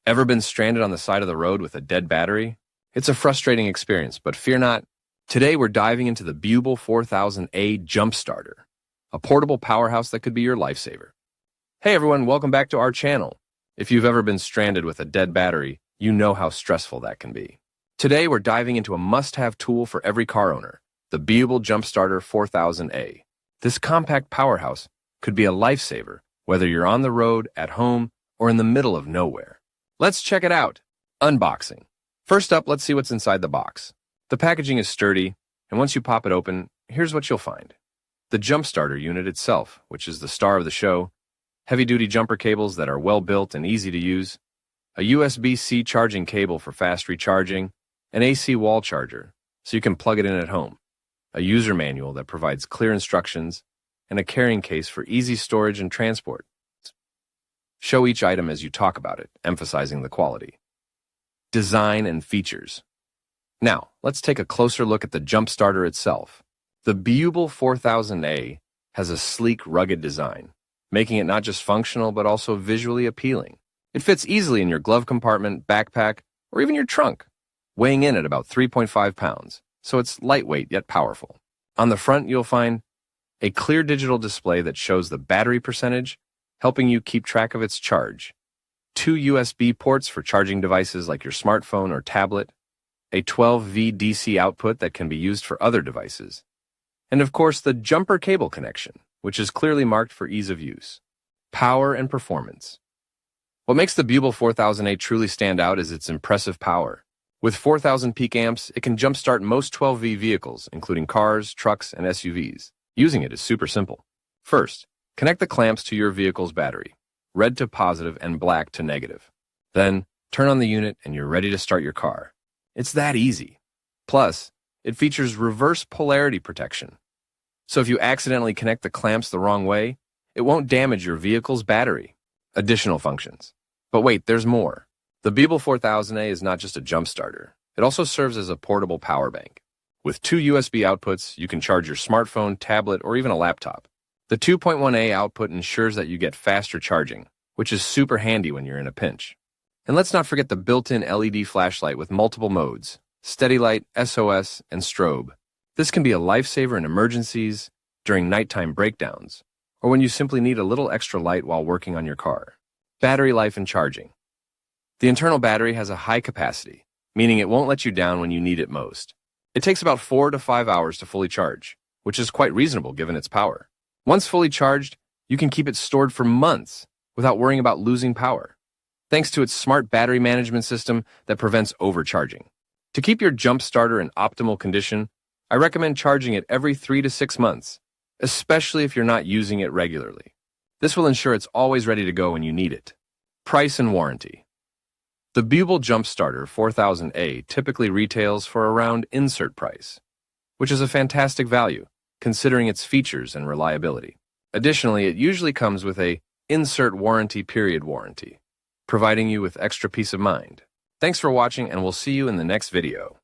Ever been stranded on the side of the road with a dead battery? It's a frustrating experience, but fear not. Today we're diving into the BIUBLE 4000A Jump Starter, a portable powerhouse that could be your lifesaver. Hey everyone, welcome back to our channel. If you've ever been stranded with a dead battery, you know how stressful that can be. Today we're diving into a must-have tool for every car owner, the BIUBLE Jump Starter 4000A. This compact powerhouse could be a lifesaver, whether you're on the road, at home, or in the middle of nowhere. Let's check it out. Unboxing. First up, let's see what's inside the box. The packaging is sturdy, and once you pop it open, here's what you'll find. The jump starter unit itself, which is the star of the show, heavy-duty jumper cables that are well-built and easy to use, a USB-C charging cable for fast recharging, an AC wall charger, so you can plug it in at home, a user manual that provides clear instructions, and a carrying case for easy storage and transport. Show each item as you talk about it, emphasizing the quality. Design and features. Now, let's take a closer look at the jump starter itself. The BIUBLE 4000A has a sleek, rugged design, making it not just functional but also visually appealing. It fits easily in your glove compartment, backpack, or even your trunk, weighing in at about 3.5 pounds, so it's lightweight yet powerful. On the front, you'll find a clear digital display that shows the battery percentage, helping you keep track of its charge, 2 USB ports for charging devices like your smartphone or tablet, a 12V DC output that can be used for other devices, and of course the jumper cable connection, which is clearly marked for ease of use. Power and performance. What makes the BIUBLE 4000A truly stand out is its impressive power. With 4,000 peak amps, it can jumpstart most 12V vehicles, including cars, trucks, and SUVs. Using it is super simple. First, connect the clamps to your vehicle's battery, red to positive and black to negative. Then, turn on the unit and you're ready to start your car. It's that easy. Plus, it features reverse polarity protection. So if you accidentally connect the clamps the wrong way, it won't damage your vehicle's battery. Additional functions. But wait, there's more. The BIUBLE 4000A is not just a jump starter. It also serves as a portable power bank. With 2 USB outputs, you can charge your smartphone, tablet, or even a laptop. The 2.1A output ensures that you get faster charging, which is super handy when you're in a pinch. And let's not forget the built-in LED flashlight with multiple modes, steady light, SOS, and strobe. This can be a lifesaver in emergencies, during nighttime breakdowns, or when you simply need a little extra light while working on your car. Battery life and charging. The internal battery has a high capacity, meaning it won't let you down when you need it most. It takes about 4 to 5 hours to fully charge, which is quite reasonable given its power. Once fully charged, you can keep it stored for months without worrying about losing power, thanks to its smart battery management system that prevents overcharging. To keep your jump starter in optimal condition, I recommend charging it every 3 to 6 months, especially if you're not using it regularly. This will ensure it's always ready to go when you need it. Price and warranty. The BIUBLE Jump Starter 4000A typically retails for around insert price, which is a fantastic value, considering its features and reliability. Additionally, it usually comes with a insert warranty period warranty, providing you with extra peace of mind. Thanks for watching, and we'll see you in the next video.